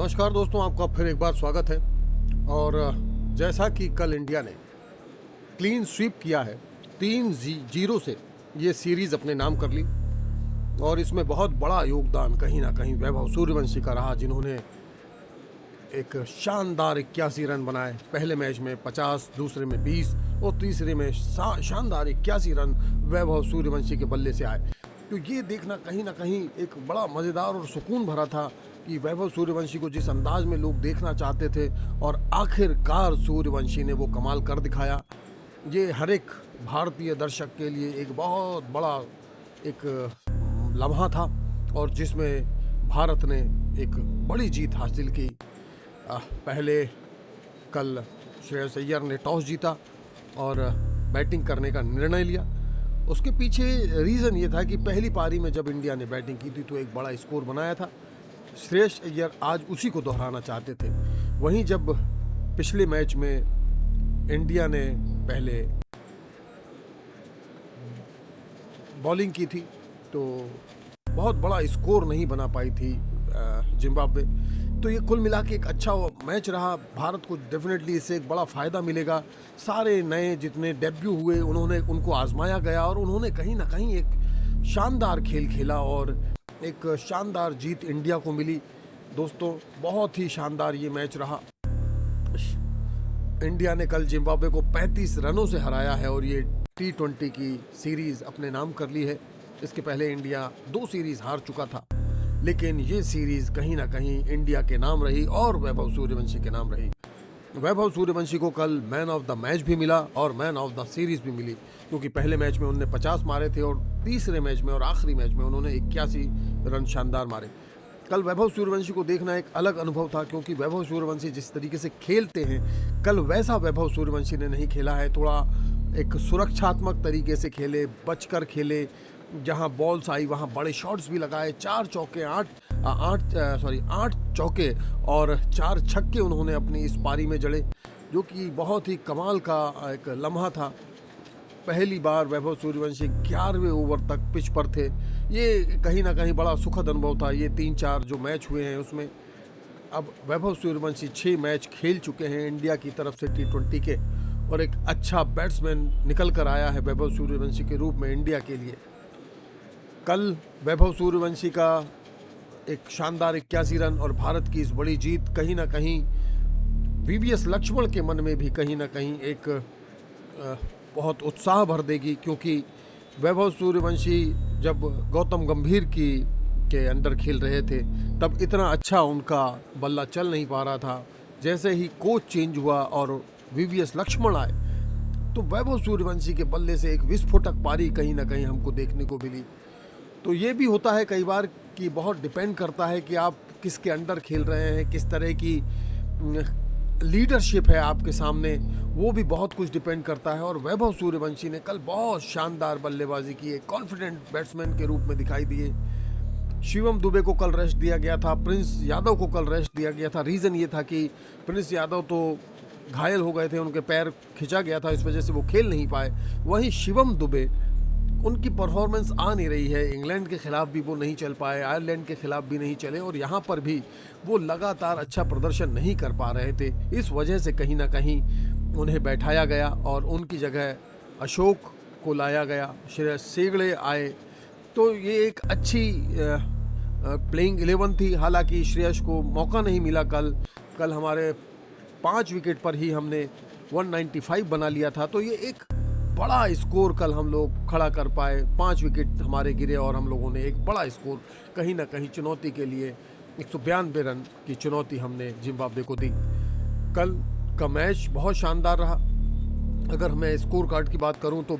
नमस्कार दोस्तों, आपका फिर एक बार स्वागत है। और जैसा कि कल इंडिया ने क्लीन स्वीप किया है, 3-0 से ये सीरीज़ अपने नाम कर ली। और इसमें बहुत बड़ा योगदान कहीं ना कहीं वैभव सूर्यवंशी का रहा, जिन्होंने एक शानदार 81 रन बनाए। पहले मैच में 50, दूसरे में 20 और तीसरे में शानदार 81 रन वैभव सूर्यवंशी के बल्ले से आए। तो ये देखना कहीं ना कहीं एक बड़ा मज़ेदार और सुकून भरा था कि वैभव सूर्यवंशी को जिस अंदाज में लोग देखना चाहते थे और आखिरकार सूर्यवंशी ने वो कमाल कर दिखाया। ये हर एक भारतीय दर्शक के लिए एक बहुत बड़ा एक लम्हा था और जिसमें भारत ने एक बड़ी जीत हासिल की। पहले कल श्रेयस अय्यर ने टॉस जीता और बैटिंग करने का निर्णय लिया। उसके पीछे रीज़न ये था कि पहली पारी में जब इंडिया ने बैटिंग की थी तो एक बड़ा स्कोर बनाया था। श्रेयस अय्यर आज उसी को दोहराना चाहते थे। वहीं जब पिछले मैच में इंडिया ने पहले बॉलिंग की थी तो बहुत बड़ा स्कोर नहीं बना पाई थी जिम्बाब्वे। तो ये कुल मिला के एक अच्छा मैच रहा। भारत को डेफिनेटली इससे एक बड़ा फ़ायदा मिलेगा। सारे नए जितने डेब्यू हुए उनको आजमाया गया और उन्होंने कहीं ना कहीं एक शानदार खेल खेला और एक शानदार जीत इंडिया को मिली। दोस्तों, बहुत ही शानदार ये मैच रहा। इंडिया ने कल जिम्बाब्वे को 35 रनों से हराया है और ये T20 की सीरीज़ अपने नाम कर ली है। इसके पहले इंडिया 2 सीरीज़ हार चुका था, लेकिन ये सीरीज़ कहीं ना कहीं इंडिया के नाम रही और वैभव सूर्यवंशी के नाम रही। वैभव सूर्यवंशी को कल मैन ऑफ द मैच भी मिला और मैन ऑफ द सीरीज़ भी मिली, क्योंकि पहले मैच में उन्होंने 50 मारे थे और तीसरे मैच में और आखिरी मैच में उन्होंने 81 रन शानदार मारे। कल वैभव सूर्यवंशी को देखना एक अलग अनुभव था, क्योंकि वैभव सूर्यवंशी जिस तरीके से खेलते हैं कल वैसा वैभव सूर्यवंशी ने नहीं खेला है। थोड़ा एक सुरक्षात्मक तरीके से खेले, बचकर खेले। जहां बॉल्स आई वहां बड़े शॉट्स भी लगाए। 8 चौके और 4 छक्के उन्होंने अपनी इस पारी में जड़े, जो कि बहुत ही कमाल का एक लम्हा था। पहली बार वैभव सूर्यवंशी 11वें ओवर तक पिच पर थे। ये कहीं ना कहीं बड़ा सुखद अनुभव था। ये 3-4 जो मैच हुए हैं उसमें अब वैभव सूर्यवंशी 6 मैच खेल चुके हैं इंडिया की तरफ से T20 के, और एक अच्छा बैट्समैन निकल कर आया है वैभव सूर्यवंशी के रूप में इंडिया के लिए। कल वैभव सूर्यवंशी का एक शानदार 81 रन और भारत की इस बड़ी जीत कहीं ना कहीं VVS लक्ष्मण के मन में भी कहीं ना कहीं एक बहुत उत्साह भर देगी, क्योंकि वैभव सूर्यवंशी जब गौतम गंभीर के अंडर खेल रहे थे तब इतना अच्छा उनका बल्ला चल नहीं पा रहा था। जैसे ही कोच चेंज हुआ और VVS लक्ष्मण आए तो वैभव सूर्यवंशी के बल्ले से एक विस्फोटक पारी कहीं ना कहीं हमको देखने को मिली। तो ये भी होता है कई बार कि बहुत डिपेंड करता है कि आप किसके अंडर खेल रहे हैं, किस तरह की लीडरशिप है आपके सामने, वो भी बहुत कुछ डिपेंड करता है। और वैभव सूर्यवंशी ने कल बहुत शानदार बल्लेबाजी की, एक कॉन्फिडेंट बैट्समैन के रूप में दिखाई दिए। शिवम दुबे को कल रेस्ट दिया गया था, प्रिंस यादव को कल रेस्ट दिया गया था। रीज़न ये था कि प्रिंस यादव तो घायल हो गए थे, उनके पैर खिंचा गया था, इस वजह से वो खेल नहीं पाए। वहीं शिवम दुबे, उनकी परफॉर्मेंस आ नहीं रही है। इंग्लैंड के खिलाफ भी वो नहीं चल पाए, आयरलैंड के खिलाफ भी नहीं चले और यहाँ पर भी वो लगातार अच्छा प्रदर्शन नहीं कर पा रहे थे। इस वजह से कहीं ना कहीं उन्हें बैठाया गया और उनकी जगह अशोक को लाया गया, श्रेयस सेगड़े आए। तो ये एक अच्छी प्लेइंग 11 थी। हालांकि श्रेयस को मौका नहीं मिला। कल हमारे 5 विकेट पर ही हमने 195 बना लिया था, तो ये एक बड़ा स्कोर कल हम लोग खड़ा कर पाए। 5 विकेट हमारे गिरे और हम लोगों ने एक बड़ा स्कोर कहीं ना कहीं चुनौती के लिए 192 रन की चुनौती हमने जिम्बाब्वे को दी। कल का मैच बहुत शानदार रहा। अगर मैं स्कोर कार्ड की बात करूं तो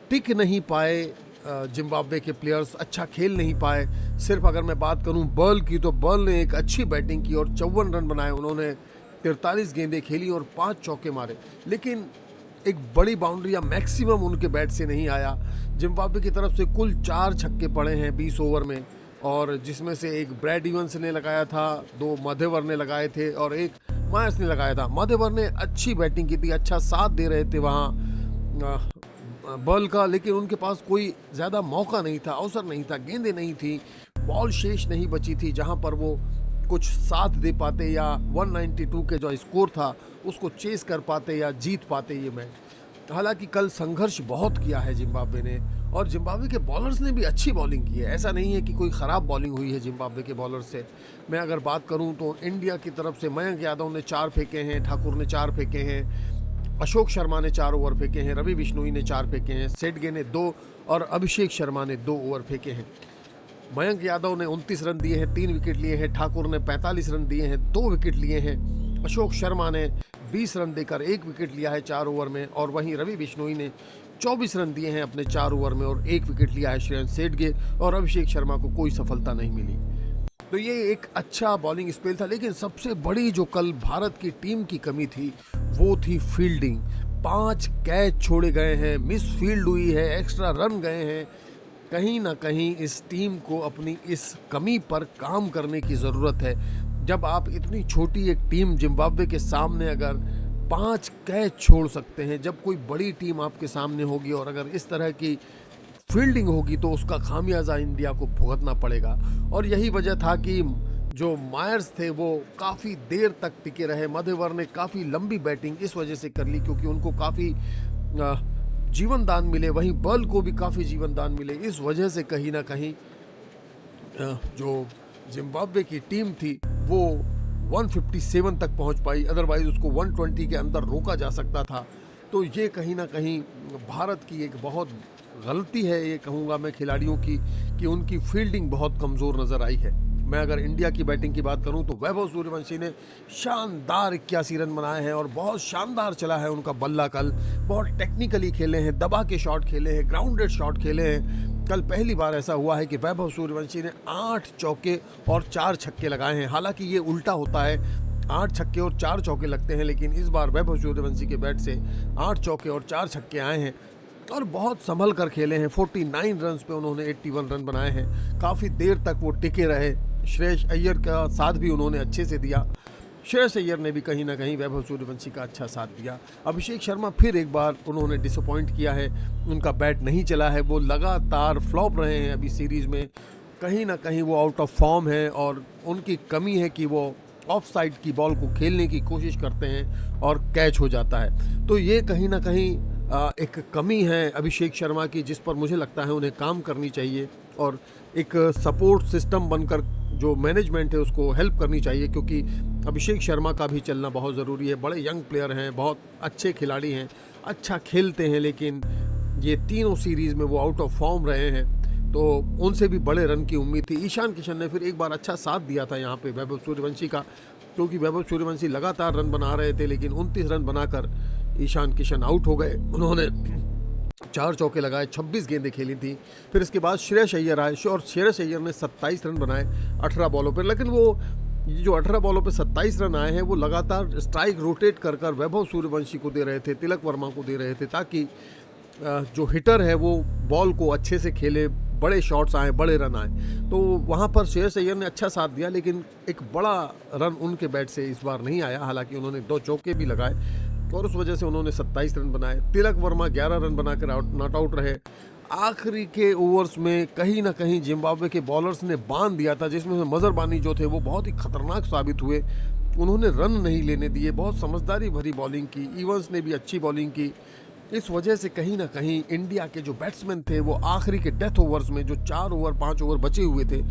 टिक नहीं पाए जिम्बाब्वे के प्लेयर्स, अच्छा खेल नहीं पाए। सिर्फ अगर मैं बात करूं बर्ल की तो बर्ल ने एक अच्छी बैटिंग की और 54 रन बनाए। उन्होंने 43 गेंदें खेली और 5 चौके मारे, लेकिन एक बड़ी बाउंड्री या मैक्सिमम उनके बैट से नहीं आया। जिम्बाब्वे की तरफ से कुल 4 छक्के पड़े हैं 20 ओवर में, और जिसमें से एक ब्रैड इवंस ने लगाया था, 2 माधेवर ने लगाए थे और 1 मायस ने लगाया था। माधेवर ने अच्छी बैटिंग की थी, अच्छा साथ दे रहे थे वहाँ बॉल का, लेकिन उनके पास कोई ज़्यादा मौका नहीं था, अवसर नहीं था, गेंदें नहीं थी, बॉल शेष नहीं बची थी जहाँ पर वो कुछ साथ दे पाते या 192 के जो स्कोर था उसको चेस कर पाते या जीत पाते ये मैच। हालांकि कल संघर्ष बहुत किया है जिम्बाब्वे ने, और जिम्बाब्वे के बॉलर्स ने भी अच्छी बॉलिंग की है। ऐसा नहीं है कि कोई ख़राब बॉलिंग हुई है जिम्बाब्वे के बॉलर से। मैं अगर बात करूं तो इंडिया की तरफ से मयंक यादव ने 4 फेंके हैं, ठाकुर ने 4 फेंके हैं, अशोक शर्मा ने 4 ओवर फेंके हैं, रवि बिश्नोई ने 4 फेंके हैं, सेडगे ने 2 और अभिषेक शर्मा ने 2 ओवर फेंके हैं। मयंक यादव ने 29 रन दिए हैं, 3 विकेट लिए हैं, ठाकुर ने 45 रन दिए हैं, 2 विकेट लिए हैं, अशोक शर्मा ने 20 रन देकर 1 विकेट लिया है 4 ओवर में, और वहीं रवि बिश्नोई ने 24 रन दिए हैं अपने 4 ओवर में और 1 विकेट लिया है श्रेयस सेडगे, और अभिषेक शर्मा को कोई सफलता नहीं मिली। तो ये एक अच्छा बॉलिंग स्पेल था, लेकिन सबसे बड़ी जो कल भारत की टीम की कमी थी वो थी फील्डिंग। 5 कैच छोड़े गए हैं, मिस फील्ड हुई है, एक्स्ट्रा रन गए हैं। कहीं ना कहीं इस टीम को अपनी इस कमी पर काम करने की ज़रूरत है। जब आप इतनी छोटी एक टीम जिम्बाब्वे के सामने अगर 5 कैच छोड़ सकते हैं, जब कोई बड़ी टीम आपके सामने होगी और अगर इस तरह की फील्डिंग होगी तो उसका खामियाजा इंडिया को भुगतना पड़ेगा। और यही वजह था कि जो मायर्स थे वो काफ़ी देर तक टिके रहे। मध्यवर ने काफ़ी लंबी बैटिंग इस वजह से कर ली क्योंकि उनको काफ़ी जीवन दान मिले, वहीं बर्ल को भी काफ़ी जीवन दान मिले। इस वजह से कहीं ना कहीं जो जिम्बाब्वे की टीम थी वो 157 तक पहुंच पाई, अदरवाइज उसको 120 के अंदर रोका जा सकता था। तो ये कहीं ना कहीं भारत की एक बहुत गलती है, ये कहूँगा मैं खिलाड़ियों की, कि उनकी फील्डिंग बहुत कमज़ोर नज़र आई है। मैं अगर इंडिया की बैटिंग की बात करूं तो वैभव सूर्यवंशी ने शानदार 81 रन बनाए हैं और बहुत शानदार चला है उनका बल्ला कल। बहुत टेक्निकली खेले हैं, दबा के शॉट खेले हैं, ग्राउंडेड शॉट खेले हैं। कल पहली बार ऐसा हुआ है कि वैभव सूर्यवंशी ने 8 चौके और 4 छक्के लगाए हैं। हालांकि ये उल्टा होता है, 8 छक्के और 4 चौके लगते हैं, लेकिन इस बार वैभव सूर्यवंशी के बैट से 8 चौके और 4 छक्के आए हैं और बहुत संभल कर खेले हैं। 49 रन पे उन्होंने 81 रन बनाए हैं। काफ़ी देर तक वो टिके रहे। श्रेयस अय्यर का साथ भी उन्होंने अच्छे से दिया। श्रेयस अय्यर ने भी कहीं ना कहीं वैभव सूर्यवंशी का अच्छा साथ दिया। अभिषेक शर्मा फिर एक बार उन्होंने डिसअपॉइंट किया है, उनका बैट नहीं चला है, वो लगातार फ्लॉप रहे हैं अभी सीरीज़ में। कहीं ना कहीं वो आउट ऑफ फॉर्म है और उनकी कमी है कि वो ऑफ साइड की बॉल को खेलने की कोशिश करते हैं और कैच हो जाता है। तो ये कहीं ना कहीं एक कमी है अभिषेक शर्मा की, जिस पर मुझे लगता है उन्हें काम करनी चाहिए और एक सपोर्ट सिस्टम बनकर जो मैनेजमेंट है उसको हेल्प करनी चाहिए, क्योंकि अभिषेक शर्मा का भी चलना बहुत ज़रूरी है। बड़े यंग प्लेयर हैं, बहुत अच्छे खिलाड़ी हैं, अच्छा खेलते हैं, लेकिन ये तीनों सीरीज़ में वो आउट ऑफ फॉर्म रहे हैं, तो उनसे भी बड़े रन की उम्मीद थी। ईशान किशन ने फिर एक बार अच्छा साथ दिया था यहाँ पे वैभव सूर्यवंशी का, क्योंकि वैभव सूर्यवंशी लगातार रन बना रहे थे, लेकिन 29 रन बनाकर ईशान किशन आउट हो गए। उन्होंने 4 चौके लगाए, 26 गेंदें खेली थी। फिर इसके बाद श्रेयस अय्यर आए और श्रेयस अय्यर ने 27 रन बनाए 18 बॉलों पर, लेकिन वो जो 18 बॉलों पे 27 रन आए हैं वो लगातार स्ट्राइक रोटेट कर कर वैभव सूर्यवंशी को दे रहे थे, तिलक वर्मा को दे रहे थे, ताकि जो हिटर है वो बॉल को अच्छे से खेले, बड़े शॉट्स आए, बड़े रन आए। तो वहाँ पर श्रेयस अय्यर ने अच्छा साथ दिया, लेकिन एक बड़ा रन उनके बैट से इस बार नहीं आया। हालांकि उन्होंने 2 चौके भी लगाए और उस वजह से उन्होंने 27 रन बनाए। तिलक वर्मा 11 रन बनाकर नॉट आउट रहे। आखिरी के ओवर्स में कहीं ना कहीं जिम्बाब्वे के बॉलर्स ने बांध दिया था, जिसमें से मजरबानी जो थे वो बहुत ही खतरनाक साबित हुए। उन्होंने रन नहीं लेने दिए, बहुत समझदारी भरी बॉलिंग की। इवंस ने भी अच्छी बॉलिंग की। इस वजह से कहीं ना कहीं इंडिया के जो बैट्समैन थे वो आखिरी के डेथ ओवर्स में जो 4 ओवर 5 ओवर बचे हुए थे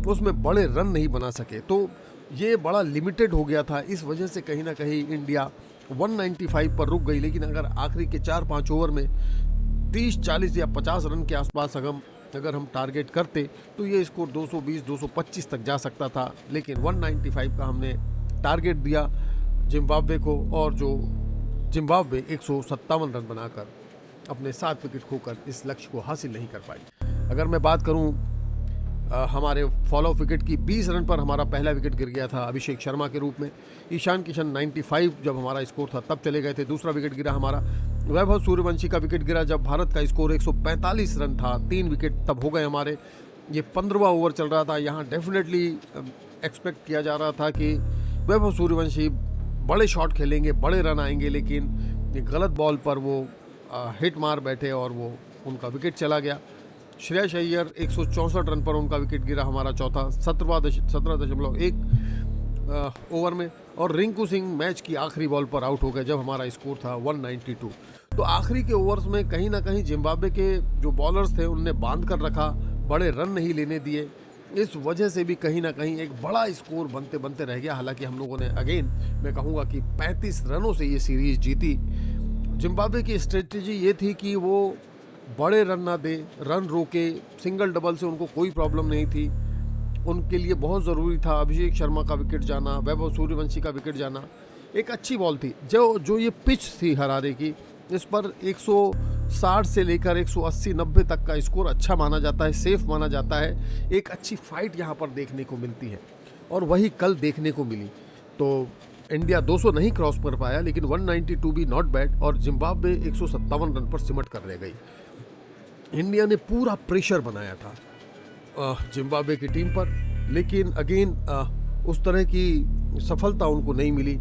उसमें बड़े रन नहीं बना सके। तो ये बड़ा लिमिटेड हो गया था। इस वजह से कहीं ना कहीं इंडिया 195 पर रुक गई। लेकिन अगर आखिरी के 4-5 ओवर में 30, 40 या 50 रन के आसपास अगर हम टारगेट करते तो ये स्कोर 220, 225 तक जा सकता था। लेकिन 195 का हमने टारगेट दिया जिम्बाब्वे को, और जो जिम्बाब्वे 157 रन बनाकर अपने 7 विकेट खोकर इस लक्ष्य को हासिल नहीं कर पाई। अगर मैं बात करूं हमारे फॉलो ऑफ विकेट की, 20 रन पर हमारा पहला विकेट गिर गया था अभिषेक शर्मा के रूप में। ईशान किशन 95 जब हमारा स्कोर था तब चले गए थे। दूसरा विकेट गिरा हमारा। वैभव सूर्यवंशी का विकेट गिरा जब भारत का स्कोर 145 रन था। 3 विकेट तब हो गए हमारे। ये 15वां ओवर चल रहा था। यहाँ डेफिनेटली एक्सपेक्ट किया जा रहा था कि वैभव सूर्यवंशी बड़े शॉट खेलेंगे, बड़े रन आएंगे, लेकिन एक गलत बॉल पर वो हिट मार बैठे और वो उनका विकेट चला गया। श्रेयस अय्यर 164 रन पर उनका विकेट गिरा हमारा चौथा। 17.1 ओवर में, और रिंकू सिंह मैच की आखिरी बॉल पर आउट हो गए जब हमारा स्कोर था 192। तो आखिरी के ओवर्स में कहीं ना कहीं जिम्बाब्वे के जो बॉलर्स थे उनने बांध कर रखा, बड़े रन नहीं लेने दिए। इस वजह से भी कहीं ना कहीं एक बड़ा स्कोर बनते बनते रह गया। हालांकि हम लोगों ने अगेन मैं कहूँगा कि 35 रनों से ये सीरीज जीती। जिम्बाब्वे की स्ट्रेटजी ये थी कि वो बड़े रन ना दे, रन रोके, सिंगल डबल से उनको कोई प्रॉब्लम नहीं थी। उनके लिए बहुत ज़रूरी था अभिषेक शर्मा का विकेट जाना, वैभव सूर्यवंशी का विकेट जाना। एक अच्छी बॉल थी जो ये पिच थी हरारे की, इस पर 160 से लेकर 180-90 तक का स्कोर अच्छा माना जाता है, सेफ माना जाता है। एक अच्छी फाइट यहाँ पर देखने को मिलती है और वही कल देखने को मिली। तो इंडिया 200 नहीं क्रॉस कर पाया, लेकिन 192 भी नॉट बैड, और जिम्बाब्वे 157 रन पर सिमट कर रह गई। इंडिया ने पूरा प्रेशर बनाया था जिम्बाब्वे की टीम पर, लेकिन अगेन उस तरह की सफलता उनको नहीं मिली।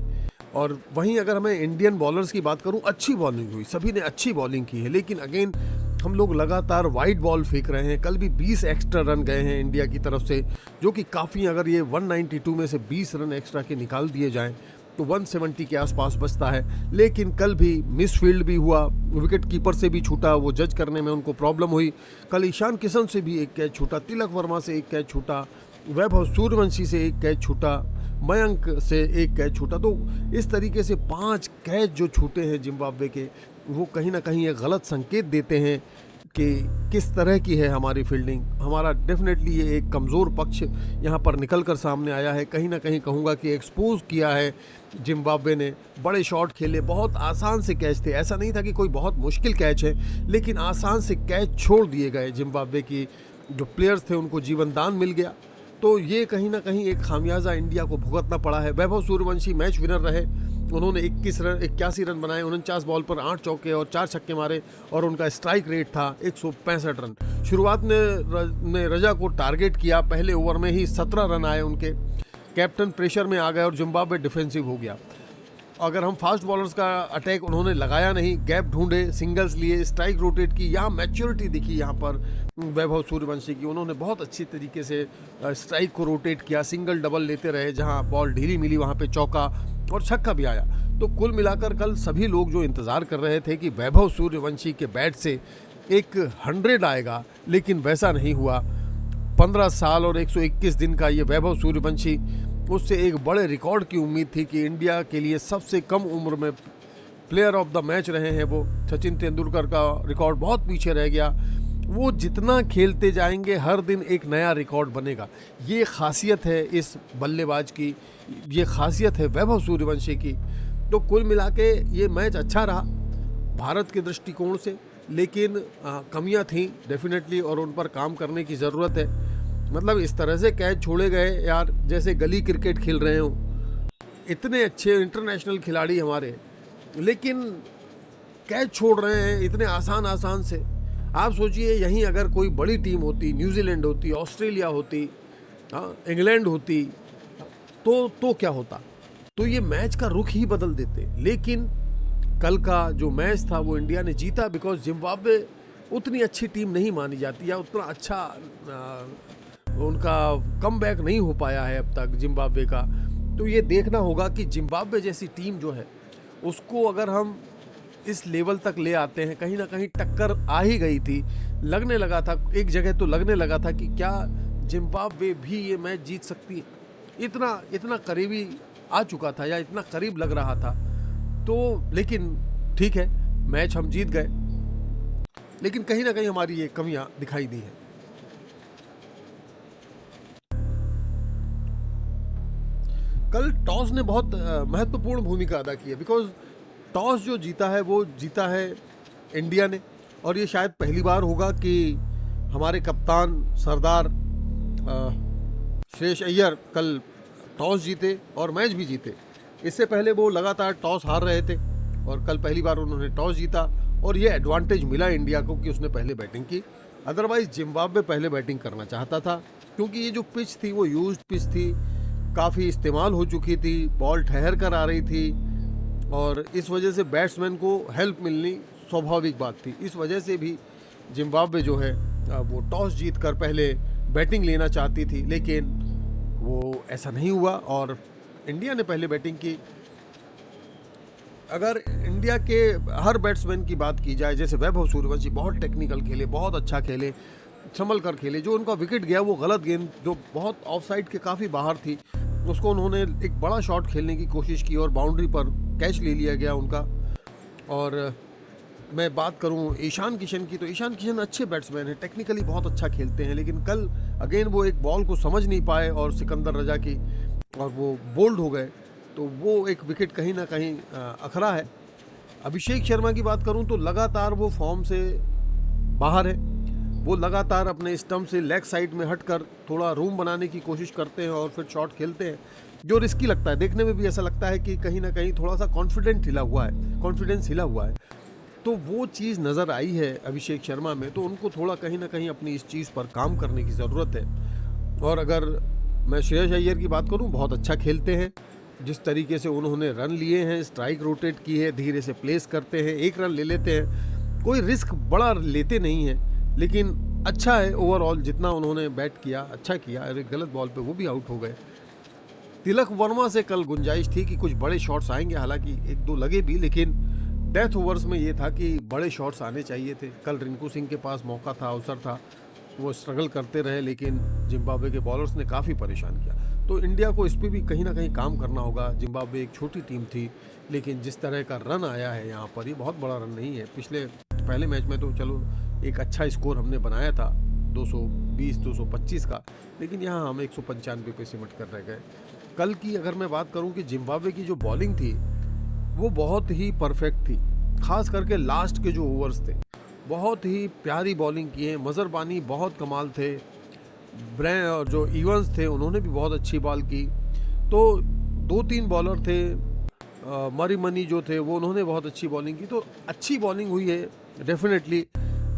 और वहीं अगर मैं इंडियन बॉलर्स की बात करूं, अच्छी बॉलिंग हुई, सभी ने अच्छी बॉलिंग की है, लेकिन अगेन हम लोग लगातार वाइड बॉल फेंक रहे हैं। कल भी 20 एक्स्ट्रा रन गए हैं इंडिया की तरफ से, जो कि काफ़ी, अगर ये 192 में से 20 रन एक्स्ट्रा के निकाल दिए जाएं तो 170 के आसपास बचता है। लेकिन कल भी मिसफील्ड भी हुआ, विकेट कीपर से भी छूटा, वो जज करने में उनको प्रॉब्लम हुई। कल ईशान किशन से भी एक कैच छूटा, तिलक वर्मा से एक कैच छूटा, वैभव सूर्यवंशी से एक कैच छूटा, मयंक से एक कैच छूटा। तो इस तरीके से 5 कैच जो छूटे हैं जिम्बाब्वे के, वो कहीं ना कहीं एक गलत संकेत देते हैं कि किस तरह की है हमारी फील्डिंग। हमारा डेफिनेटली ये एक कमज़ोर पक्ष यहाँ पर निकल कर सामने आया है। कहीं ना कहीं कहूँगा कि एक्सपोज किया है जिम्बाब्वे ने। बड़े शॉट खेले, बहुत आसान से कैच थे, ऐसा नहीं था कि कोई बहुत मुश्किल कैच है, लेकिन आसान से कैच छोड़ दिए गए। जिम्बाब्वे की जो प्लेयर्स थे उनको जीवन दान मिल गया। तो ये कहीं ना कहीं एक खामियाजा इंडिया को भुगतना पड़ा है। वैभव सूर्यवंशी मैच विनर रहे, उन्होंने 81 रन बनाए, 49 बॉल पर 8 चौके और 4 छक्के मारे, और उनका स्ट्राइक रेट था 165 रन। शुरुआत में रजा को टारगेट किया, पहले ओवर में ही 17 रन आए उनके। कैप्टन प्रेशर में आ गए और जिम्बाब्वे डिफेंसिव हो गया। अगर हम फास्ट बॉलर्स का अटैक उन्होंने लगाया नहीं, गैप ढूंढे, सिंगल्स लिए, स्ट्राइक रोटेट की, यहाँ मैच्योरिटी दिखी यहाँ पर वैभव सूर्यवंशी की। उन्होंने बहुत अच्छी तरीके से स्ट्राइक को रोटेट किया, सिंगल डबल लेते रहे, जहाँ बॉल ढीली मिली वहाँ पे चौका और छक्का भी आया। तो कुल मिलाकर कल सभी लोग जो इंतज़ार कर रहे थे कि वैभव सूर्यवंशी के बैट से एक 100 आएगा, लेकिन वैसा नहीं हुआ। 15 साल और 121 दिन का ये वैभव सूर्यवंशी, उससे एक बड़े रिकॉर्ड की उम्मीद थी कि इंडिया के लिए सबसे कम उम्र में प्लेयर ऑफ द मैच रहे हैं वो। सचिन तेंदुलकर का रिकॉर्ड बहुत पीछे रह गया। वो जितना खेलते जाएंगे हर दिन एक नया रिकॉर्ड बनेगा। ये खासियत है इस बल्लेबाज की, ये खासियत है वैभव सूर्यवंशी की। तो कुल मिला के ये मैच अच्छा रहा भारत के दृष्टिकोण से, लेकिन कमियां थीं डेफिनेटली, और उन पर काम करने की ज़रूरत है। मतलब इस तरह से कैच छोड़े गए यार, जैसे गली क्रिकेट खेल रहे हो। इतने अच्छे इंटरनेशनल खिलाड़ी हमारे, लेकिन कैच छोड़ रहे हैं इतने आसान से। आप सोचिए, यहीं अगर कोई बड़ी टीम होती, न्यूजीलैंड होती, ऑस्ट्रेलिया होती, इंग्लैंड होती, तो क्या होता? तो ये मैच का रुख ही बदल देते। लेकिन कल का जो मैच था वो इंडिया ने जीता, बिकॉज जिम्बाब्वे उतनी अच्छी टीम नहीं मानी जाती, या उतना अच्छा उनका कमबैक नहीं हो पाया है अब तक जिम्बाब्वे का। तो ये देखना होगा कि जिम्बाब्वे जैसी टीम जो है उसको अगर हम इस लेवल तक ले आते हैं। कहीं ना कहीं टक्कर आ ही गई थी, लगने लगा था एक जगह, तो लगने लगा था कि क्या जिम्बाब्वे भी ये मैच जीत सकती है। इतना करीबी आ चुका था, या इतना करीब लग रहा था। तो लेकिन ठीक है, मैच हम जीत गए, लेकिन कहीं ना कहीं हमारी ये कमियां दिखाई दी हैं। कल टॉस ने बहुत महत्वपूर्ण भूमिका अदा की है, बिकॉज टॉस जो जीता है वो जीता है इंडिया ने। और ये शायद पहली बार होगा कि हमारे कप्तान सरदार श्रेयस अय्यर कल टॉस जीते और मैच भी जीते। इससे पहले वो लगातार टॉस हार रहे थे, और कल पहली बार उन्होंने टॉस जीता, और ये एडवांटेज मिला इंडिया को कि उसने पहले बैटिंग की। अदरवाइज जिम्बाब्वे पहले बैटिंग करना चाहता था, क्योंकि ये जो पिच थी वो यूज्ड पिच थी, काफ़ी इस्तेमाल हो चुकी थी, बॉल ठहर कर आ रही थी, और इस वजह से बैट्समैन को हेल्प मिलनी स्वाभाविक बात थी। इस वजह से भी जिम्बाब्वे जो है वो टॉस जीत कर पहले बैटिंग लेना चाहती थी, लेकिन वो ऐसा नहीं हुआ, और इंडिया ने पहले बैटिंग की। अगर इंडिया के हर बैट्समैन की बात की जाए, जैसे वैभव सूर्यवंशी बहुत टेक्निकल खेले, बहुत अच्छा खेले, संभल कर खेले। जो उनका विकेट गया वो गलत गेंद, जो बहुत ऑफ साइड के काफ़ी बाहर थी, उसको उन्होंने एक बड़ा शॉट खेलने की कोशिश की और बाउंड्री पर कैच ले लिया गया उनका। और मैं बात करूं ईशान किशन की, तो ईशान किशन अच्छे बैट्समैन हैं, टेक्निकली बहुत अच्छा खेलते हैं, लेकिन कल अगेन वो एक बॉल को समझ नहीं पाए और सिकंदर रजा की, और वो बोल्ड हो गए, तो वो एक विकेट कहीं ना कहीं अखरा है। अभिषेक शर्मा की बात करूं तो लगातार वो फॉर्म से बाहर है। वो लगातार अपने स्टंप से लेग साइड में हटकर थोड़ा रूम बनाने की कोशिश करते हैं और फिर शॉट खेलते हैं, जो रिस्की लगता है। देखने में भी ऐसा लगता है कि कहीं ना कहीं थोड़ा सा कॉन्फिडेंस हिला हुआ है। तो वो चीज़ नज़र आई है अभिषेक शर्मा में, तो उनको थोड़ा कहीं ना कहीं अपनी इस चीज़ पर काम करने की ज़रूरत है। और अगर मैं श्रेयस अय्यर की बात करूं, बहुत अच्छा खेलते हैं। जिस तरीके से उन्होंने रन लिए हैं, स्ट्राइक रोटेट की है, धीरे से प्लेस करते हैं, एक रन ले लेते हैं, कोई रिस्क बड़ा लेते नहीं हैं, लेकिन अच्छा है ओवरऑल। जितना उन्होंने बैट किया अच्छा किया, और एक गलत बॉल पे वो भी आउट हो गए। तिलक वर्मा से कल गुंजाइश थी कि कुछ बड़े शॉट्स आएंगे, हालांकि एक दो लगे भी, लेकिन डेथ ओवर्स में ये था कि बड़े शॉट्स आने चाहिए थे। कल रिंकू सिंह के पास मौका था, अवसर था, वो स्ट्रगल करते रहे, लेकिन जिम्बाब्वे के बॉलर्स ने काफ़ी परेशान किया। तो इंडिया को इस पर भी कहीं ना कहीं काम करना होगा। जिम्बाब्वे एक छोटी टीम थी, लेकिन जिस तरह का रन आया है यहाँ पर, ये बहुत बड़ा रन नहीं है। पहले मैच में तो चलो एक अच्छा स्कोर हमने बनाया था 220-225 का, लेकिन यहाँ हम 195 पे सिमट कर रह गए। कल की अगर मैं बात करूँ कि जिम्बाब्वे की जो बॉलिंग थी वो बहुत ही परफेक्ट थी, खास करके लास्ट के जो ओवर्स थे, बहुत ही प्यारी बॉलिंग की है। मजरबानी बहुत कमाल थे, ब्रेन और जो इवंस थे उन्होंने भी बहुत अच्छी बॉल की। तो 2-3 बॉलर थे, मनी जो थे वो उन्होंने बहुत अच्छी बॉलिंग की। तो अच्छी बॉलिंग हुई है डेफिनेटली।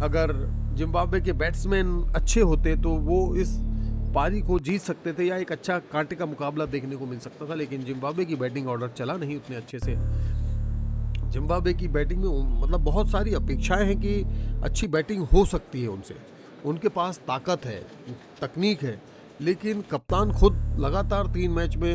अगर जिम्बाब्वे के बैट्समैन अच्छे होते तो वो इस पारी को जीत सकते थे, या एक अच्छा कांटे का मुकाबला देखने को मिल सकता था, लेकिन जिम्बाब्वे की बैटिंग ऑर्डर चला नहीं उतने अच्छे से। जिम्बाब्वे की बैटिंग में मतलब बहुत सारी अपेक्षाएं हैं कि अच्छी बैटिंग हो सकती है उनसे, उनके पास ताकत है, तकनीक है, लेकिन कप्तान खुद लगातार 3 मैच में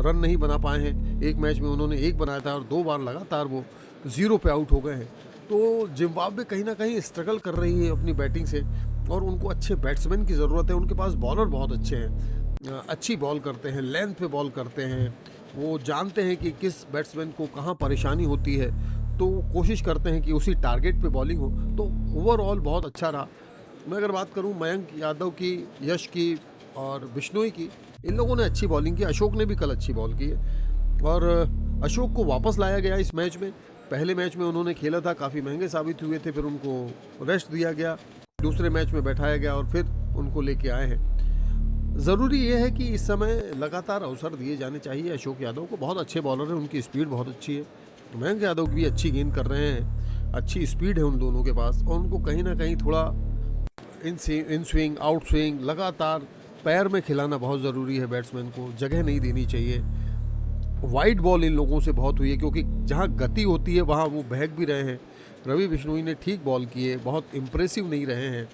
रन नहीं बना पाए हैं। एक मैच में उन्होंने 1 बनाया था और 2 बार लगातार वो 0 पे आउट हो गए हैं। तो जिम्बाब्वे कहीं ना कहीं स्ट्रगल कर रही है अपनी बैटिंग से, और उनको अच्छे बैट्समैन की ज़रूरत है। उनके पास बॉलर बहुत अच्छे हैं, अच्छी बॉल करते हैं, लेंथ पे बॉल करते हैं, वो जानते हैं कि किस बैट्समैन को कहाँ परेशानी होती है, तो कोशिश करते हैं कि उसी टारगेट पे बॉलिंग हो। तो ओवरऑल बहुत अच्छा रहा। मैं अगर बात करूं मयंक यादव की, यश की और बिश्नोई की, इन लोगों ने अच्छी बॉलिंग की। अशोक ने भी कल अच्छी बॉल की है, और अशोक को वापस लाया गया इस मैच में। पहले मैच में उन्होंने खेला था, काफ़ी महंगे साबित हुए थे, फिर उनको रेस्ट दिया गया, दूसरे मैच में बैठाया गया और फिर उनको लेके आए हैं। ज़रूरी ये है कि इस समय लगातार अवसर दिए जाने चाहिए अशोक यादव को। बहुत अच्छे बॉलर हैं, उनकी स्पीड बहुत अच्छी है। मयंक यादव भी अच्छी गेंद कर रहे हैं, अच्छी स्पीड है उन दोनों के पास, और उनको कहीं ना कहीं थोड़ा इन स्विंग आउट स्विंग लगातार पैर में खिलाना बहुत ज़रूरी है। बैट्समैन को जगह नहीं देनी चाहिए। वाइड बॉल इन लोगों से बहुत हुई है, क्योंकि जहाँ गति होती है वहाँ वो बहक भी रहे हैं। रवि बिश्नोई ने ठीक बॉल किए, बहुत इम्प्रेसिव नहीं रहे हैं।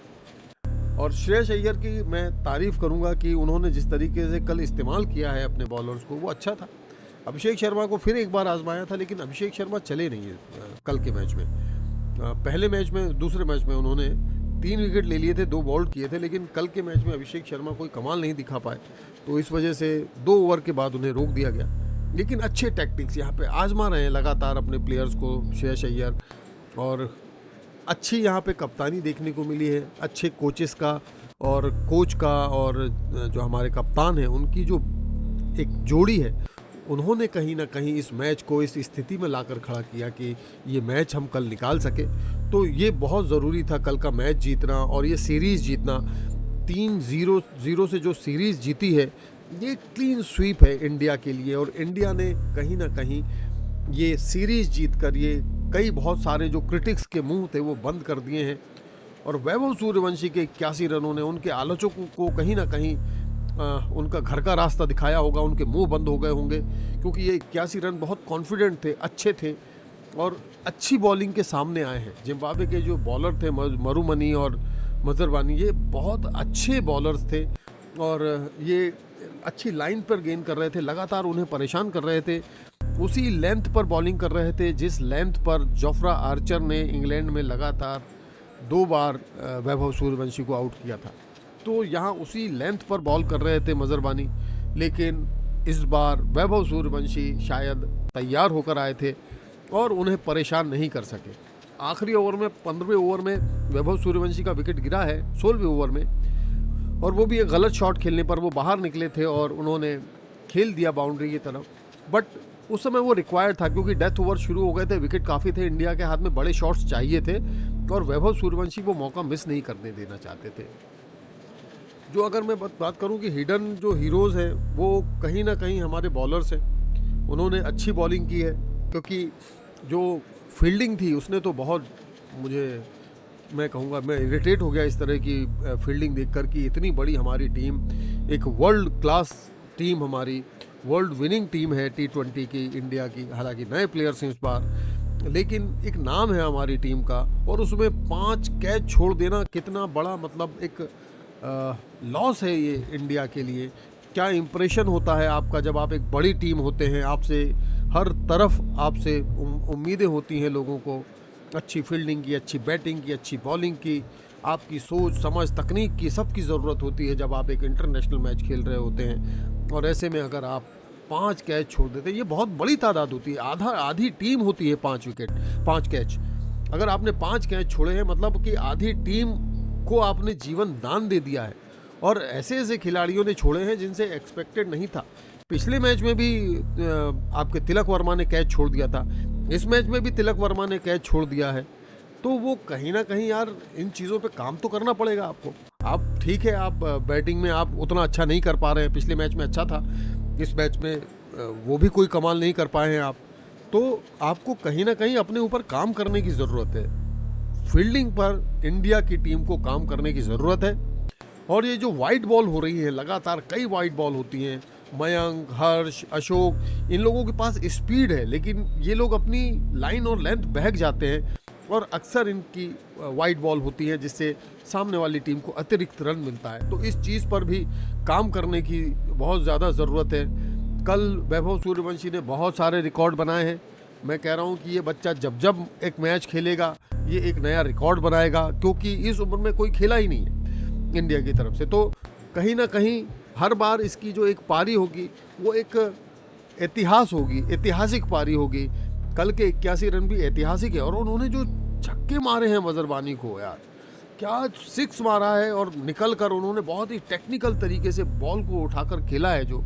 और श्रेयस अय्यर की मैं तारीफ़ करूंगा कि उन्होंने जिस तरीके से कल इस्तेमाल किया है अपने बॉलर्स को, वो अच्छा था। अभिषेक शर्मा को फिर एक बार आजमाया था, लेकिन अभिषेक शर्मा चले नहीं कल के मैच में। पहले मैच में, दूसरे मैच में उन्होंने 3 विकेट ले लिए थे, 2 बॉल्ड किए थे, लेकिन कल के मैच में अभिषेक शर्मा कोई कमाल नहीं दिखा पाए, तो इस वजह से 2 ओवर के बाद उन्हें रोक दिया गया। लेकिन अच्छे टैक्टिक्स यहाँ पे आजमा रहे हैं लगातार अपने प्लेयर्स को श्रेयस अय्यर, और अच्छी यहाँ पे कप्तानी देखने को मिली है, अच्छे कोचेस का और कोच का, और जो हमारे कप्तान हैं उनकी जो एक जोड़ी है, उन्होंने कहीं ना कहीं इस मैच को इस स्थिति में लाकर खड़ा किया कि ये मैच हम कल निकाल सके। तो ये बहुत ज़रूरी था कल का मैच जीतना, और ये सीरीज़ जीतना। 3-0 से जो सीरीज़ जीती है, ये क्लीन स्वीप है इंडिया के लिए, और इंडिया ने कहीं ना कहीं ये सीरीज़ जीत कर ये कई बहुत सारे जो क्रिटिक्स के मुंह थे वो बंद कर दिए हैं। और वैभव सूर्यवंशी के 81 रनों ने उनके आलोचकों को कहीं ना कहीं उनका घर का रास्ता दिखाया होगा, उनके मुंह बंद हो गए होंगे, क्योंकि ये 81 रन बहुत कॉन्फिडेंट थे, अच्छे थे, और अच्छी बॉलिंग के सामने आए हैं। जिम्बाब्वे के जो बॉलर थे मनी और मजरबानी, ये बहुत अच्छे बॉलर्स थे, और ये अच्छी लाइन पर गेंद कर रहे थे, लगातार उन्हें परेशान कर रहे थे, उसी लेंथ पर बॉलिंग कर रहे थे जिस लेंथ पर जोफ्रा आर्चर ने इंग्लैंड में लगातार 2 बार वैभव सूर्यवंशी को आउट किया था। तो यहाँ उसी लेंथ पर बॉल कर रहे थे मजरबानी, लेकिन इस बार वैभव सूर्यवंशी शायद तैयार होकर आए थे और उन्हें परेशान नहीं कर सके। आखिरी ओवर में 15वें ओवर में वैभव सूर्यवंशी का विकेट गिरा है 16वें ओवर में, और वो भी एक गलत शॉट खेलने पर वो बाहर निकले थे और उन्होंने खेल दिया बाउंड्री की तरफ। बट उस समय वो रिक्वायर्ड था क्योंकि डेथ ओवर शुरू हो गए थे, विकेट काफ़ी थे, इंडिया के हाथ में बड़े शॉट्स चाहिए थे और वैभव सूर्यवंशी वो मौका मिस नहीं करने देना चाहते थे। जो अगर मैं बात करूं कि हिडन जो हीरोज़ हैं वो कहीं ना कहीं हमारे बॉलर्स हैं। उन्होंने अच्छी बॉलिंग की है, क्योंकि जो फील्डिंग थी उसने तो बहुत, मैं कहूँगा मैं इरिटेट हो गया इस तरह की फील्डिंग देखकर कि इतनी बड़ी हमारी टीम, एक वर्ल्ड क्लास टीम, हमारी वर्ल्ड विनिंग टीम है T20 की इंडिया की, हालांकि नए प्लेयर्स हैं इस बार, लेकिन एक नाम है हमारी टीम का, और उसमें 5 कैच छोड़ देना कितना बड़ा मतलब एक लॉस है ये इंडिया के लिए। क्या इंप्रेशन होता है आपका जब आप एक बड़ी टीम होते हैं, आपसे हर तरफ आपसे उम्मीदें होती हैं लोगों को, अच्छी फील्डिंग की, अच्छी बैटिंग की, अच्छी बॉलिंग की, आपकी सोच समझ तकनीक की, सबकी ज़रूरत होती है जब आप एक इंटरनेशनल मैच खेल रहे होते हैं। और ऐसे में अगर आप 5 कैच छोड़ देते, ये बहुत बड़ी तादाद होती है, आधी टीम होती है 5 कैच। अगर आपने 5 कैच छोड़े हैं मतलब कि आधी टीम को आपने जीवन दान दे दिया है। और ऐसे ऐसे खिलाड़ियों ने छोड़े हैं जिनसे एक्सपेक्टेड नहीं था। पिछले मैच में भी आपके तिलक वर्मा ने कैच छोड़ दिया था, इस मैच में भी तिलक वर्मा ने कैच छोड़ दिया है। तो वो कहीं ना कहीं यार इन चीज़ों पे काम तो करना पड़ेगा आपको। आप ठीक है, आप बैटिंग में आप उतना अच्छा नहीं कर पा रहे हैं, पिछले मैच में अच्छा था, इस मैच में वो भी कोई कमाल नहीं कर पाए हैं आप, तो आपको कहीं ना कहीं अपने ऊपर काम करने की ज़रूरत है। फील्डिंग पर इंडिया की टीम को काम करने की ज़रूरत है। और ये जो वाइड बॉल हो रही है, लगातार कई वाइड बॉल होती हैं, मयंक, हर्ष, अशोक, इन लोगों के पास स्पीड है, लेकिन ये लोग अपनी लाइन और लेंथ बहक जाते हैं और अक्सर इनकी वाइड बॉल होती है जिससे सामने वाली टीम को अतिरिक्त रन मिलता है। तो इस चीज़ पर भी काम करने की बहुत ज़्यादा ज़रूरत है। कल वैभव सूर्यवंशी ने बहुत सारे रिकॉर्ड बनाए हैं। मैं कह रहा हूँ कि ये बच्चा जब जब एक मैच खेलेगा ये एक नया रिकॉर्ड बनाएगा, क्योंकि इस उम्र में कोई खेला ही नहीं है इंडिया की तरफ से। तो कहीं ना कहीं हर बार इसकी जो एक पारी होगी वो एक इतिहास होगी, ऐतिहासिक पारी होगी। कल के 81 रन भी ऐतिहासिक है। और उन्होंने जो छक्के मारे हैं मजरबानी को, यार क्या 6 मारा है, और निकल कर उन्होंने बहुत ही टेक्निकल तरीके से बॉल को उठाकर खेला है, जो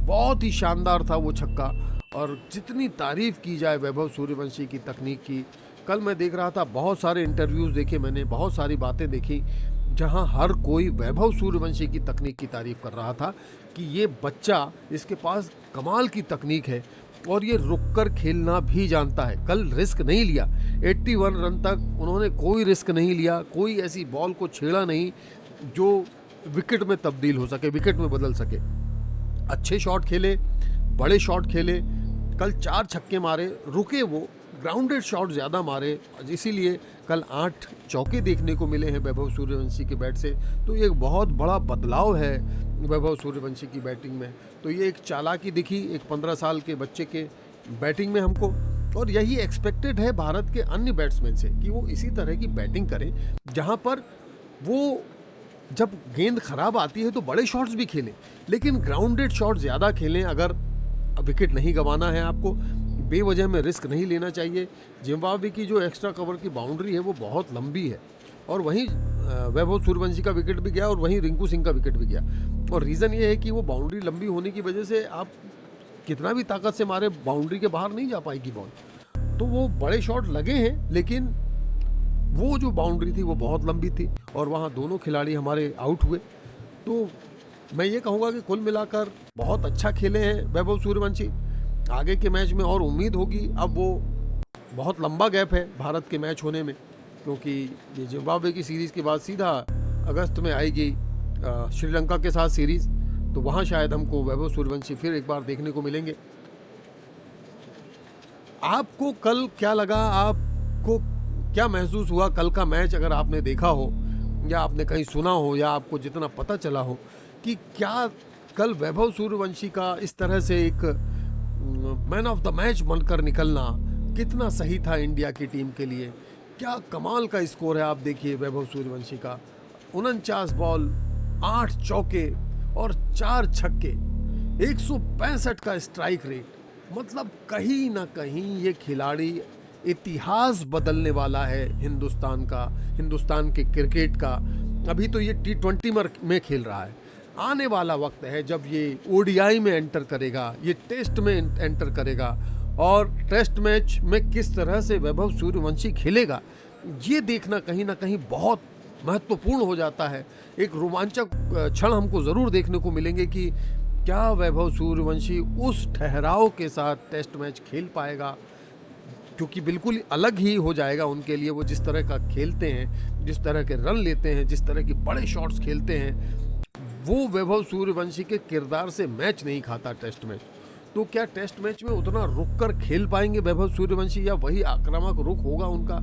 बहुत ही शानदार था वो छक्का। और जितनी तारीफ़ की जाए वैभव सूर्यवंशी की तकनीक की, कल मैं देख रहा था, बहुत सारे इंटरव्यूज़ देखे मैंने, बहुत सारी बातें देखी जहां हर कोई वैभव सूर्यवंशी की तकनीक की तारीफ़ कर रहा था कि ये बच्चा, इसके पास कमाल की तकनीक है और ये रुककर खेलना भी जानता है। कल रिस्क नहीं लिया, 81 रन तक उन्होंने कोई रिस्क नहीं लिया, कोई ऐसी बॉल को छेड़ा नहीं जो विकेट में तब्दील हो सके, विकेट में बदल सके। अच्छे शॉट खेले, बड़े शॉट खेले, कल 4 छक्के मारे, रुके वो, ग्राउंडेड शॉट ज़्यादा मारे, इसीलिए कल 8 चौके देखने को मिले हैं वैभव सूर्यवंशी के बैट से। तो ये एक बहुत बड़ा बदलाव है वैभव सूर्यवंशी की बैटिंग में। तो ये एक चालाकी दिखी एक 15 साल के बच्चे के बैटिंग में हमको, और यही एक्सपेक्टेड है भारत के अन्य बैट्समैन से कि वो इसी तरह की बैटिंग करें, जहाँ पर वो जब गेंद खराब आती है तो बड़े शॉट्स भी खेलें, लेकिन ग्राउंडेड शॉट ज़्यादा खेलें। अगर विकेट नहीं गंवाना है आपको, बेवजह में रिस्क नहीं लेना चाहिए। जिम्बाब्वे की जो एक्स्ट्रा कवर की बाउंड्री है वो बहुत लंबी है, और वहीं वैभव सूर्यवंशी का विकेट भी गया और वहीं रिंकू सिंह का विकेट भी गया। और रीज़न ये है कि वो बाउंड्री लंबी होने की वजह से आप कितना भी ताकत से मारे, बाउंड्री के बाहर नहीं जा पाएगी बॉल। तो वो बड़े शॉट लगे हैं, लेकिन वो जो बाउंड्री थी वो बहुत लंबी थी, और वहाँ दोनों खिलाड़ी हमारे आउट हुए। तो मैं ये कहूँगा कि कुल मिलाकर बहुत अच्छा खेले हैं वैभव सूर्यवंशी। आगे के मैच में और उम्मीद होगी। अब वो बहुत लंबा गैप है भारत के मैच होने में, क्योंकि ये जिम्बाब्वे की सीरीज़ के बाद सीधा अगस्त में आएगी श्रीलंका के साथ सीरीज़, तो वहाँ शायद हमको वैभव सूर्यवंशी फिर एक बार देखने को मिलेंगे। आपको कल क्या लगा, आपको क्या महसूस हुआ कल का मैच, अगर आपने देखा हो या आपने कहीं सुना हो या आपको जितना पता चला हो, कि क्या कल वैभव सूर्यवंशी का इस तरह से एक मैन ऑफ द मैच बनकर निकलना कितना सही था इंडिया की टीम के लिए। क्या कमाल का स्कोर है, आप देखिए वैभव सूर्यवंशी का 49 बॉल, 8 चौके और 4 छक्के, 165 का स्ट्राइक रेट। मतलब कहीं ना कहीं ये खिलाड़ी इतिहास बदलने वाला है हिंदुस्तान का, हिंदुस्तान के क्रिकेट का। अभी तो ये T20 में खेल रहा है, आने वाला वक्त है जब ये ODI में एंटर करेगा, ये टेस्ट में एंटर करेगा और टेस्ट मैच में किस तरह से वैभव सूर्यवंशी खेलेगा, ये देखना कहीं ना कहीं बहुत महत्वपूर्ण हो जाता है। एक रोमांचक क्षण हमको ज़रूर देखने को मिलेंगे कि क्या वैभव सूर्यवंशी उस ठहराव के साथ टेस्ट मैच खेल पाएगा, क्योंकि बिल्कुल अलग ही हो जाएगा उनके लिए। वो जिस तरह का खेलते हैं, जिस तरह के रन लेते हैं, जिस तरह की बड़े शॉट्स खेलते हैं, वो वैभव सूर्यवंशी के किरदार से मैच नहीं खाता टेस्ट मैच। तो क्या टेस्ट मैच में उतना रुक कर खेल पाएंगे वैभव सूर्यवंशी, या वही आक्रामक रुख होगा उनका,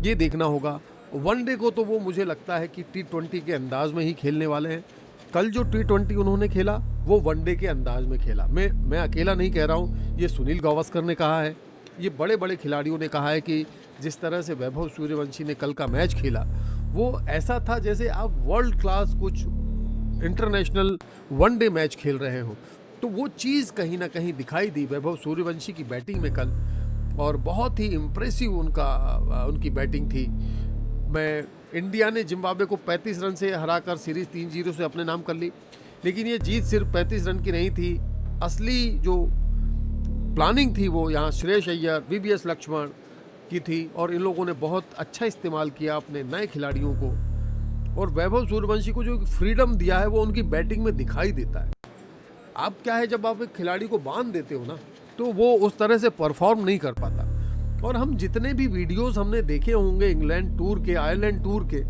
ये देखना होगा। वनडे को तो वो मुझे लगता है कि T20 के अंदाज में ही खेलने वाले हैं। कल जो T20 उन्होंने खेला वो वनडे के अंदाज में खेला। मैं अकेला नहीं कह रहा हूँ, ये सुनील गावस्कर ने कहा है, ये बड़े बड़े खिलाड़ियों ने कहा है कि जिस तरह से वैभव सूर्यवंशी ने कल का मैच खेला वो ऐसा था जैसे आप वर्ल्ड क्लास कुछ इंटरनेशनल वनडे मैच खेल रहे हो। तो वो चीज़ कहीं ना कहीं दिखाई दी वैभव सूर्यवंशी की बैटिंग में कल, और बहुत ही इम्प्रेसिव उनकी बैटिंग थी। इंडिया ने जिम्बाब्वे को 35 रन से हराकर सीरीज़ 3-0 से अपने नाम कर ली, लेकिन ये जीत सिर्फ 35 रन की नहीं थी। असली जो प्लानिंग थी वो यहाँ श्रेयस अय्यर, VVS लक्ष्मण की थी, और इन लोगों ने बहुत अच्छा इस्तेमाल किया अपने नए खिलाड़ियों को। और वैभव सूर्यवंशी को जो फ्रीडम दिया है वो उनकी बैटिंग में दिखाई देता है। आप क्या है, जब आप एक खिलाड़ी को बांध देते हो ना, तो वो उस तरह से परफॉर्म नहीं कर पाता। और हम जितने भी वीडियोस हमने देखे होंगे इंग्लैंड टूर के, आयरलैंड टूर के,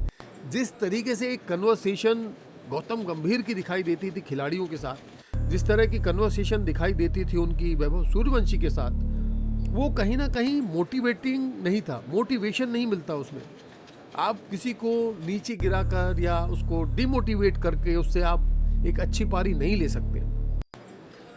जिस तरीके से एक कन्वर्सेशन गौतम गंभीर की दिखाई देती थी खिलाड़ियों के साथ, जिस तरह की कन्वर्सेशन दिखाई देती थी उनकी वैभव सूर्यवंशी के साथ, वो कहीं ना कहीं मोटिवेटिंग नहीं था, मोटिवेशन नहीं मिलता उसमें। आप किसी को नीचे गिराकर या उसको डिमोटिवेट करके उससे आप एक अच्छी पारी नहीं ले सकते।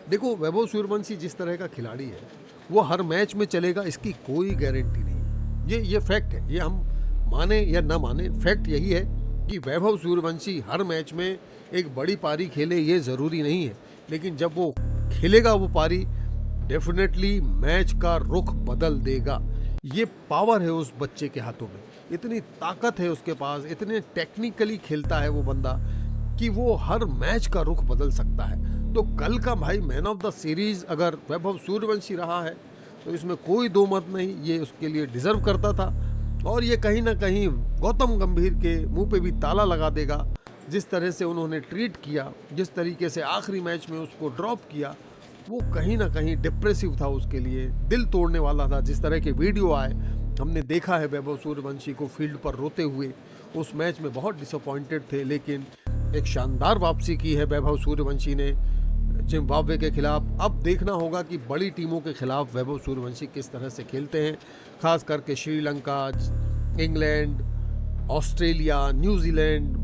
देखो वैभव सूर्यवंशी जिस तरह का खिलाड़ी है वो हर मैच में चलेगा, इसकी कोई गारंटी नहीं। ये फैक्ट है, ये हम माने या ना माने, फैक्ट यही है कि वैभव सूर्यवंशी हर मैच में एक बड़ी पारी खेले ये ज़रूरी नहीं है, लेकिन जब वो खेलेगा वो पारी डेफिनेटली मैच का रुख बदल देगा। ये पावर है उस बच्चे के हाथों में, इतनी ताकत है उसके पास, इतने टेक्निकली खेलता है वो बंदा कि वो हर मैच का रुख बदल सकता है। तो कल का भाई मैन ऑफ द सीरीज अगर वैभव सूर्यवंशी रहा है तो इसमें कोई दो मत नहीं, ये उसके लिए डिजर्व करता था। और ये कहीं ना कहीं गौतम गंभीर के मुंह पे भी ताला लगा देगा, जिस तरह से उन्होंने ट्रीट किया, जिस तरीके से आखिरी मैच में उसको ड्रॉप किया, वो कहीं ना कहीं डिप्रेसिव था उसके लिए, दिल तोड़ने वाला था। जिस तरह के वीडियो आए, हमने देखा है वैभव सूर्यवंशी को फील्ड पर रोते हुए, उस मैच में बहुत डिसअपॉइंटेड थे, लेकिन एक शानदार वापसी की है वैभव सूर्यवंशी ने जिम्बाब्वे के खिलाफ। अब देखना होगा कि बड़ी टीमों के खिलाफ वैभव सूर्यवंशी किस तरह से खेलते हैं, खास करके श्रीलंका, इंग्लैंड, ऑस्ट्रेलिया, न्यूजीलैंड,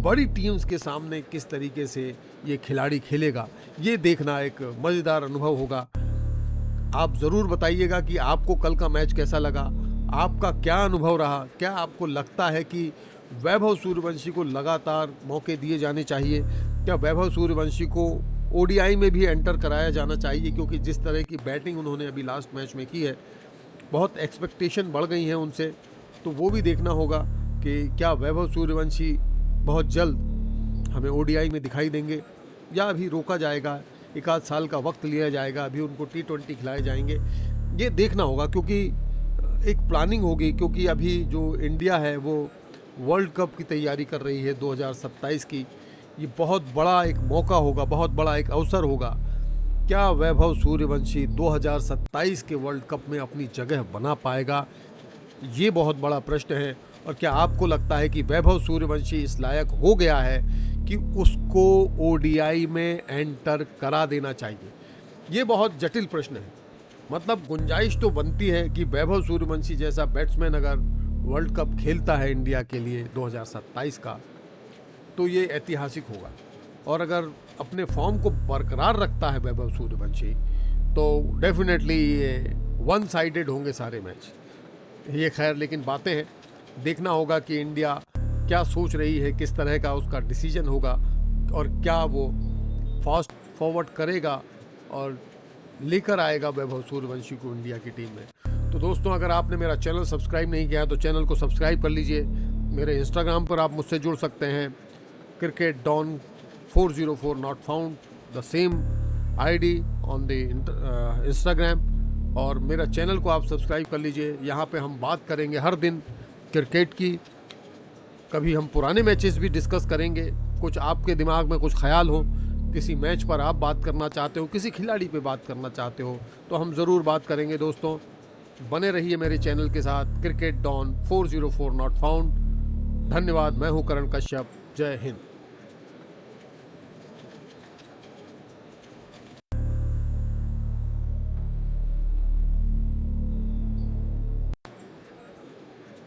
बड़ी टीम्स के सामने किस तरीके से ये खिलाड़ी खेलेगा, ये देखना एक मज़ेदार अनुभव होगा। आप ज़रूर बताइएगा कि आपको कल का मैच कैसा लगा, आपका क्या अनुभव रहा। क्या आपको लगता है कि वैभव सूर्यवंशी को लगातार मौके दिए जाने चाहिए? क्या वैभव सूर्यवंशी को ODI में भी एंटर कराया जाना चाहिए? क्योंकि जिस तरह की बैटिंग उन्होंने अभी लास्ट मैच में की है, बहुत एक्सपेक्टेशन बढ़ गई हैं उनसे, तो वो भी देखना होगा कि क्या वैभव सूर्यवंशी बहुत जल्द हमें ODI में दिखाई देंगे या अभी रोका जाएगा, एक आध साल का वक्त लिया जाएगा, अभी उनको T20 खिलाए जाएंगे, ये देखना होगा। क्योंकि एक प्लानिंग होगी, क्योंकि अभी जो इंडिया है वो वर्ल्ड कप की तैयारी कर रही है 2027 की। ये बहुत बड़ा एक मौका होगा, बहुत बड़ा एक अवसर होगा। क्या वैभव सूर्यवंशी 2027 के वर्ल्ड कप में अपनी जगह बना पाएगा, ये बहुत बड़ा प्रश्न है। और क्या आपको लगता है कि वैभव सूर्यवंशी इस लायक हो गया है कि उसको ODI में एंटर करा देना चाहिए? ये बहुत जटिल प्रश्न है। मतलब गुंजाइश तो बनती है कि वैभव सूर्यवंशी जैसा बैट्समैन अगर वर्ल्ड कप खेलता है इंडिया के लिए 2027 का, तो ये ऐतिहासिक होगा। और अगर अपने फॉर्म को बरकरार रखता है वैभव सूर्यवंशी, तो डेफिनेटली ये वन साइडेड होंगे सारे मैच। ये खैर लेकिन बातें हैं, देखना होगा कि इंडिया क्या सोच रही है, किस तरह का उसका डिसीजन होगा और क्या वो फास्ट फॉरवर्ड करेगा और लेकर आएगा वैभव सूर्यवंशी को इंडिया की टीम में। तो दोस्तों, अगर आपने मेरा चैनल सब्सक्राइब नहीं किया है तो चैनल को सब्सक्राइब कर लीजिए। मेरे इंस्टाग्राम पर आप मुझसे जुड़ सकते हैं, cricket don 404 not found, the same ID on the Instagram. और मेरा चैनल को आप सब्सक्राइब कर लीजिए। यहाँ पे हम बात करेंगे हर दिन क्रिकेट की, कभी हम पुराने मैचेस भी डिस्कस करेंगे। कुछ आपके दिमाग में कुछ ख्याल हो, किसी मैच पर आप बात करना चाहते हो, किसी खिलाड़ी पे बात करना चाहते हो, तो हम ज़रूर बात करेंगे। दोस्तों, बने रहिए मेरे चैनल के साथ, क्रिकेट डॉन 404 नॉट फाउंड। धन्यवाद। मैं हूं करण कश्यप। जय हिंद।